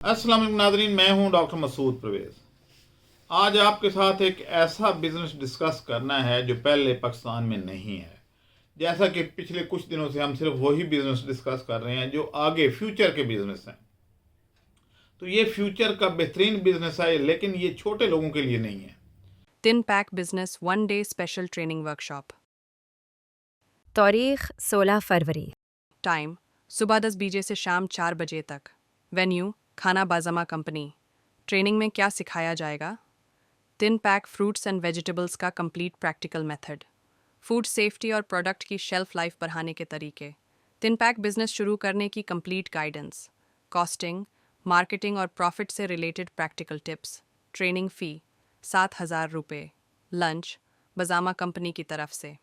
अस्सलाम वालेकुम नाज़रीन, मैं हूं डॉक्टर मसूद परवेज़। आज आपके साथ एक ऐसा बिज़नेस डिस्कस करना है जो पहले पाकिस्तान में नहीं है। जैसा कि पिछले कुछ दिनों से हम सिर्फ वही बिज़नेस डिस्कस कर रहे हैं जो आगे फ्यूचर के बिज़नेस हैं। तो ये फ्यूचर का बेहतरीन बिज़नेस है, लेकिन ये छोटे लोगों के लिए नहीं है। Tin Pack Business 1 Day Special Training Workshop. तारीख 16 फरवरी। Time सुबह 10 बजे से शाम 4 बजे तक। Venue खाना बाज़मा कंपनी। ट्रेनिंग में क्या सिखाया जाएगा? Tin pack fruits and vegetables का complete practical method, food safety और प्रोडक्ट की शेल्फ लाइफ बढ़ाने के तरीके, टिन पैक बिजनेस शुरू करने की कंप्लीट गाइडेंस, कॉस्टिंग, मार्केटिंग और प्रॉफिट से related practical tips. Training fee 7,000 रुपये। लंच बजामा कंपनी की तरफ से।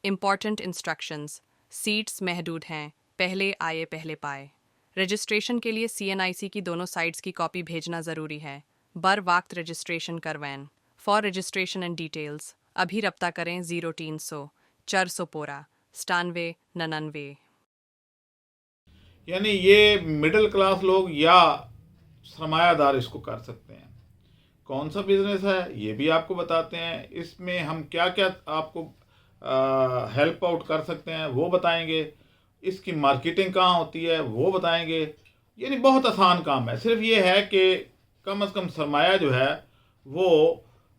इम्पॉर्टेंट इंस्ट्रक्शंस, सीट्स महदूद हैं, पहले आए पहले पाए। रजिस्ट्रेशन के लिए CNIC की दोनों साइट्स की कॉपी भेजना ज़रूरी है। बर वक्त रजिस्ट्रेशन करवाएं। फॉर रजिस्ट्रेशन एंड डिटेल्स अभी रब्ता करें 0300 400 पोरा 97 99। यानी ये मिडिल क्लास लोग या सरमायादार इसको कर सकते हैं। कौन सा बिज़नेस है ये भी आपको बताते हैं। इसमें हम क्या क्या आपको हेल्प आउट कर सकते हैं वो बताएंगे। इसकी मार्केटिंग कहाँ होती है वो बताएंगे। यानी बहुत आसान काम है। सिर्फ ये है कि कम से कम सरमाया जो है वो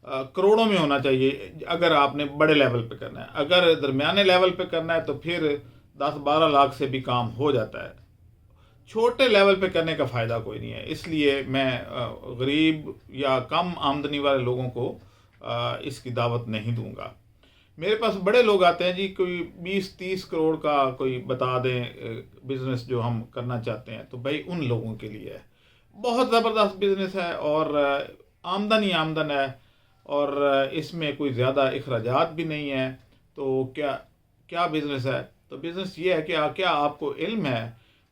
करोड़ों में होना चाहिए अगर आपने बड़े लेवल पे करना है। अगर दरमियाने लेवल पे करना है तो फिर 10-12 लाख से भी काम हो जाता है। छोटे लेवल पे करने का फ़ायदा कोई नहीं है। इसलिए मैं गरीब या कम आमदनी वाले लोगों को इसकी दावत नहीं दूंगा। मेरे पास बड़े लोग आते हैं जी, कोई 20-30 करोड़ का कोई बता दें बिज़नेस जो हम करना चाहते हैं, तो भाई उन लोगों के लिए है। बहुत ज़बरदस्त बिज़नेस है और आमदन ही आमदन है और इसमें कोई ज़्यादा अखराजात भी नहीं है। तो क्या क्या बिज़नेस है? तो बिज़नेस ये है कि क्या आपको इल्म है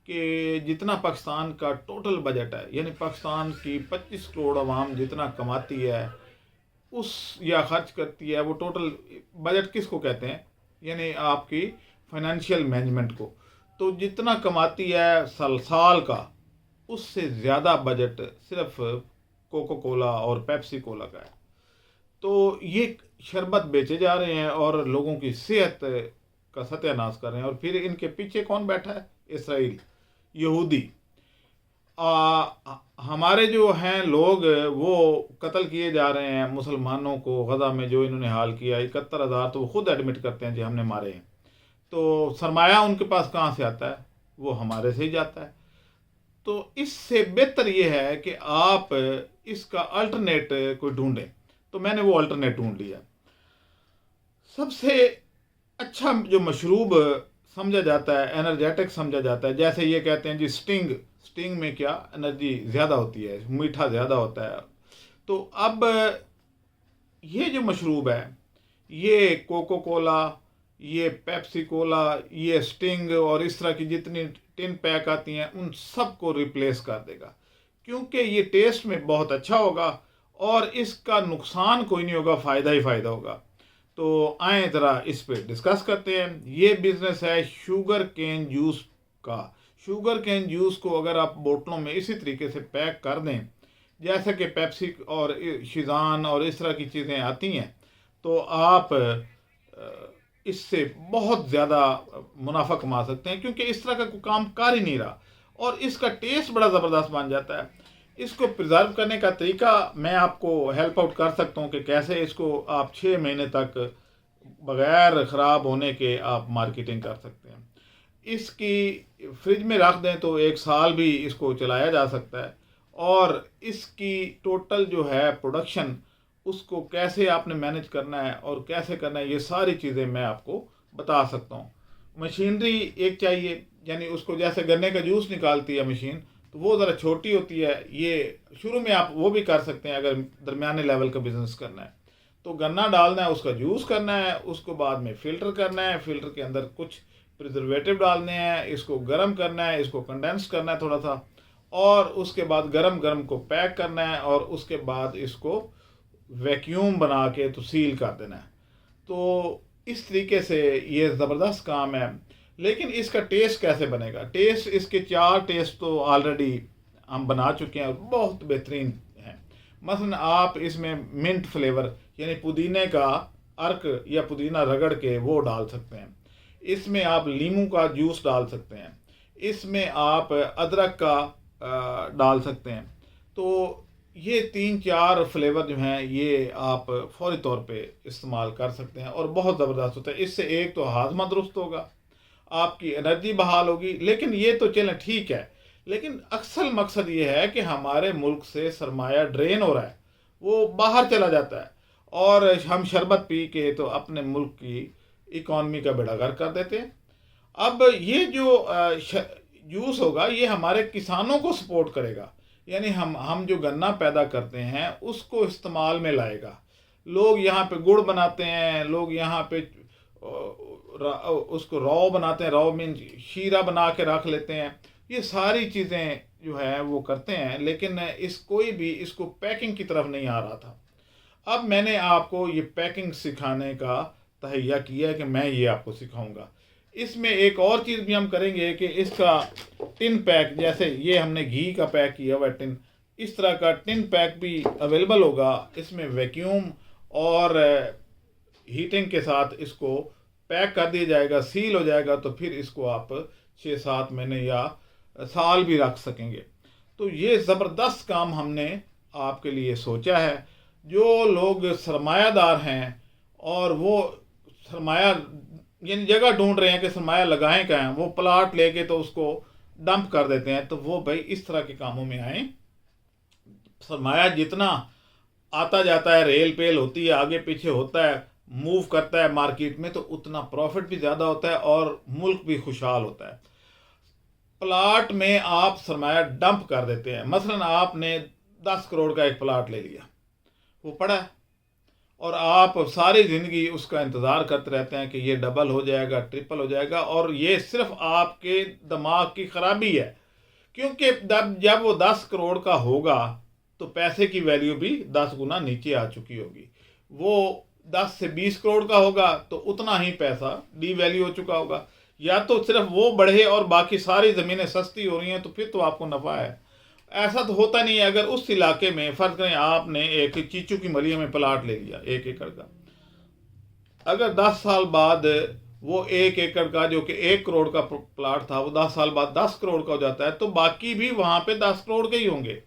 कि जितना पाकिस्तान का टोटल बजट है, यानी पाकिस्तान की 25 करोड़ आवाम जितना कमाती है उस या खर्च करती है, वो टोटल बजट किसको कहते हैं? यानी आपकी फाइनेंशियल मैनेजमेंट को। तो जितना कमाती है साल साल का, उससे ज़्यादा बजट सिर्फ कोको कोला और पेप्सी कोला का है। तो ये शरबत बेचे जा रहे हैं और लोगों की सेहत का सत्यानाश कर रहे हैं। और फिर इनके पीछे कौन बैठा है? इसराइल, यहूदी। हमारे जो हैं लोग वो कत्ल किए जा रहे हैं मुसलमानों को। गज़ा में जो इन्होंने हाल किया 71,000, तो वो खुद एडमिट करते हैं जी हमने मारे हैं। तो सरमाया उनके पास कहाँ से आता है? वो हमारे से ही जाता है। तो इससे बेहतर ये है कि आप इसका अल्टरनेट कोई ढूंढें। तो मैंने वो अल्टरनेट ढूंढ लिया। सबसे अच्छा जो मशरूब समझा जाता है, एनर्जेटिक समझा जाता है, जैसे ये कहते हैं जी स्टिंग। स्टिंग में क्या एनर्जी ज़्यादा होती है, मीठा ज़्यादा होता है। तो अब ये जो मशरूब है, ये कोको कोला, ये पेप्सी कोला, ये स्टिंग और इस तरह की जितनी टिन पैक आती हैं उन सब को रिप्लेस कर देगा। क्योंकि ये टेस्ट में बहुत अच्छा होगा और इसका नुकसान कोई नहीं होगा, फ़ायदा ही फ़ायदा होगा। तो आए ज़रा इस पे डिस्कस करते हैं। ये बिज़नेस है शुगर केन जूस का। शुगर केन जूस को अगर आप बोतलों में इसी तरीके से पैक कर दें जैसे कि पेप्सी और शिज़ान और इस तरह की चीज़ें आती हैं, तो आप इससे बहुत ज़्यादा मुनाफा कमा सकते हैं। क्योंकि इस तरह का कोई काम कर ही नहीं रहा और इसका टेस्ट बड़ा ज़बरदस्त बन जाता है। इसको प्रिजर्व करने का तरीका मैं आपको हेल्प आउट कर सकता हूँ कि कैसे इसको आप 6 महीने तक बग़ैर ख़राब होने के आप मार्केटिंग कर सकते हैं। इसकी फ्रिज में रख दें तो 1 साल भी इसको चलाया जा सकता है। और इसकी टोटल जो है प्रोडक्शन, उसको कैसे आपने मैनेज करना है और कैसे करना है, ये सारी चीज़ें मैं आपको बता सकता हूँ। मशीनरी एक चाहिए, यानी उसको जैसे गन्ने का जूस निकालती है मशीन, तो वो ज़रा छोटी होती है। ये शुरू में आप वो भी कर सकते हैं अगर दरमियाने लेवल का बिज़नेस करना है। तो गन्ना डालना है, उसका जूस करना है, उसको बाद में फ़िल्टर करना है, फ़िल्टर के अंदर कुछ प्रिजर्वेटिव डालने हैं, इसको गर्म करना है, इसको कंडेंस करना है थोड़ा सा, और उसके बाद गरम गरम को पैक करना है और उसके बाद इसको वैक्यूम बना के तो सील कर देना है। तो इस तरीके से ये ज़बरदस्त काम है। लेकिन इसका टेस्ट कैसे बनेगा? टेस्ट इसके 4 टेस्ट तो ऑलरेडी हम बना चुके हैं और बहुत बेहतरीन हैं। मसलन आप इसमें मिंट फ्लेवर यानी पुदीने का अर्क या पुदीना रगड़ के वो डाल सकते हैं, इसमें आप नींबू का जूस डाल सकते हैं, इसमें आप अदरक का डाल सकते हैं। तो ये 3-4 फ्लेवर जो हैं ये आप फौरी तौर पे इस्तेमाल कर सकते हैं और बहुत ज़बरदस्त होता है। इससे एक तो हाजमा दुरुस्त होगा, आपकी एनर्जी बहाल होगी। लेकिन ये तो चलें ठीक है, लेकिन अक्सर मकसद ये है कि हमारे मुल्क से सरमाया ड्रेन हो रहा है, वो बाहर चला जाता है और हम शरबत पी के तो अपने मुल्क की इकॉनमी का बेड़ा गर्क कर देते हैं। अब ये जो जूस होगा ये हमारे किसानों को सपोर्ट करेगा, यानी हम जो गन्ना पैदा करते हैं उसको इस्तेमाल में लाएगा। लोग यहाँ पे गुड़ बनाते हैं, लोग यहाँ पे उसको रौ बनाते हैं, रौ मीन शीरा बना के रख लेते हैं। ये सारी चीज़ें जो है वो करते हैं, लेकिन कोई भी इसको पैकिंग की तरफ नहीं आ रहा था। अब मैंने आपको ये पैकिंग सिखाने का तहैया किया है कि मैं ये आपको सिखाऊंगा। इसमें एक और चीज़ भी हम करेंगे कि इसका टिन पैक, जैसे ये हमने घी का पैक किया हुआ टिन, इस तरह का टिन पैक भी अवेलेबल होगा। इसमें वैक्यूम और हीटिंग के साथ इसको पैक कर दिया जाएगा, सील हो जाएगा, तो फिर इसको आप 6-7 महीने या साल भी रख सकेंगे। तो ये ज़बरदस्त काम हमने आपके लिए सोचा है। जो लोग सरमायादार हैं और वो सरमाया यानी जगह ढूंढ रहे हैं कि सरमाया लगाएं कहाँ, वो प्लाट लेके तो उसको डंप कर देते हैं, तो वो भाई इस तरह के कामों में आए। सरमाया जितना आता जाता है, रेल पेल होती है, आगे पीछे होता है, मूव करता है मार्केट में, तो उतना प्रॉफिट भी ज़्यादा होता है और मुल्क भी खुशहाल होता है। प्लाट में आप सरमाया डंप कर देते हैं। मसलन आपने 10 करोड़ का एक प्लाट ले लिया, वो पड़ा है, और आप सारी ज़िंदगी उसका इंतज़ार करते रहते हैं कि ये डबल हो जाएगा, ट्रिपल हो जाएगा, और ये सिर्फ आपके दिमाग की ख़राबी है। क्योंकि जब वो 10 करोड़ का होगा तो पैसे की वैल्यू भी 10 गुना नीचे आ चुकी होगी। वो 10 से 20 करोड़ का होगा तो उतना ही पैसा डी वैल्यू हो चुका होगा। या तो सिर्फ वो बढ़े और बाकी सारी ज़मीनें सस्ती हो रही हैं, तो फिर तो आपको नफ़ा है। ऐसा तो होता नहीं है। अगर उस इलाके में फ़र्ज़ करें आपने एक चीचू की मलिया में प्लाट ले लिया 1 एकड़ का, अगर 10 साल बाद वो 1 एकड़ का जो कि 1 करोड़ का प्लाट था, वो 10 साल बाद 10 करोड़ का हो जाता है, तो बाकी भी वहाँ पे 10 करोड़ के ही होंगे।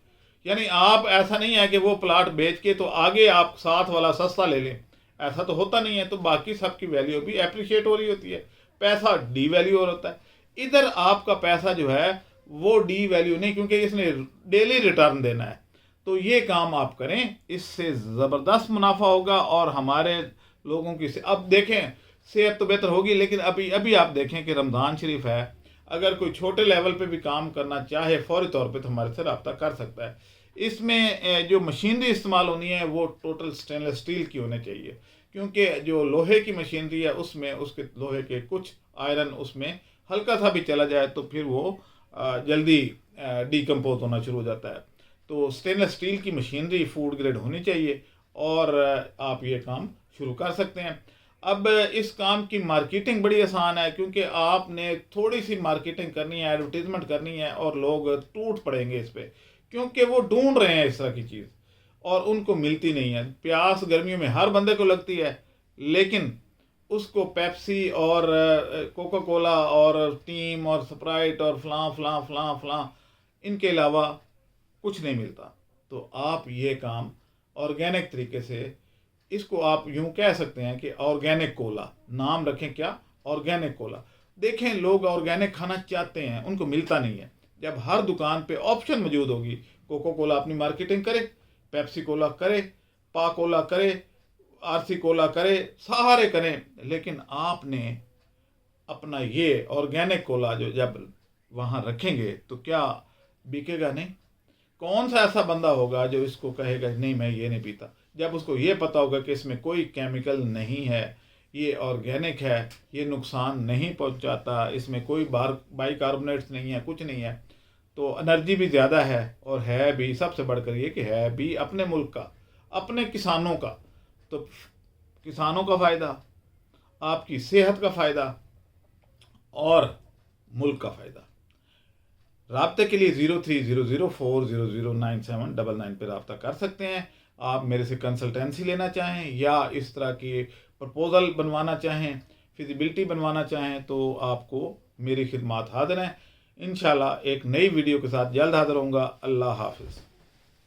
यानी आप, ऐसा नहीं है कि वो प्लाट बेच के तो आगे आप साथ वाला सस्ता ले लें, ऐसा तो होता नहीं है। तो बाकी सबकी वैल्यू भी एप्रिशिएट हो रही होती है, पैसा डी वैल्यू हो रहा है। इधर आपका पैसा जो है वो डी वैल्यू नहीं, क्योंकि इसने डेली रिटर्न देना है। तो ये काम आप करें, इससे ज़बरदस्त मुनाफा होगा और हमारे लोगों की अब देखें सेहत तो बेहतर होगी, लेकिन अभी अभी आप देखें कि रमज़ान शरीफ है, अगर कोई छोटे लेवल पे भी काम करना चाहे फौरी तौर पे तो हमारे से रब्ता कर सकता है। इसमें जो मशीनरी इस्तेमाल होनी है वो टोटल स्टेनलेस स्टील की होनी चाहिए, क्योंकि जो लोहे की मशीनरी है उसमें उसके लोहे के कुछ आयरन उसमें हल्का सा भी चला जाए तो फिर वो जल्दी डिकम्पोज होना शुरू हो जाता है। तो स्टेनलेस स्टील की मशीनरी फूड ग्रेड होनी चाहिए और आप ये काम शुरू कर सकते हैं। अब इस काम की मार्केटिंग बड़ी आसान है, क्योंकि आपने थोड़ी सी मार्केटिंग करनी है, एडवर्टीजमेंट करनी है, और लोग टूट पड़ेंगे इस पर, क्योंकि वो ढूंढ रहे हैं इस तरह की चीज़ और उनको मिलती नहीं है। प्यास गर्मियों में हर बंदे को लगती है, लेकिन उसको पेप्सी और कोका कोला और टीम और स्प्राइट और फलां फलां फलां फलां इनके अलावा कुछ नहीं मिलता। तो आप ये काम ऑर्गेनिक तरीके से, इसको आप यूं कह सकते हैं कि ऑर्गेनिक कोला नाम रखें, क्या ऑर्गेनिक कोला। देखें लोग ऑर्गेनिक खाना चाहते हैं, उनको मिलता नहीं है। जब हर दुकान पे ऑप्शन मौजूद होगी, कोका कोला अपनी मार्केटिंग करे, पेप्सी कोला करे, पा कोला करे, आरसी कोला करे, सारे करें, लेकिन आपने अपना ये ऑर्गेनिक कोला जो जब वहाँ रखेंगे तो क्या बिकेगा नहीं? कौन सा ऐसा बंदा होगा जो इसको कहेगा नहीं मैं ये नहीं पीता, जब उसको ये पता होगा कि इसमें कोई केमिकल नहीं है, ये ऑर्गेनिक है, ये नुकसान नहीं पहुंचाता, इसमें कोई बाइकार्बोनेट्स नहीं है, कुछ नहीं है, तो एनर्जी भी ज़्यादा है और है भी, सबसे बढ़कर ये कि है भी अपने मुल्क का, अपने किसानों का। तो किसानों का फ़ायदा, आपकी सेहत का फ़ायदा और मुल्क का फ़ायदा। रब्ते के लिए 0300400979 पर रब्ता कर सकते हैं। आप मेरे से कंसल्टेंसी लेना चाहें या इस तरह की प्रपोज़ल बनवाना चाहें, फिजिबिलिटी बनवाना चाहें, तो आपको मेरी खिदमत हाजिर हैं। इंशाल्लाह एक नई वीडियो के साथ जल्द हाजिर होऊंगा। अल्लाह हाफिज़।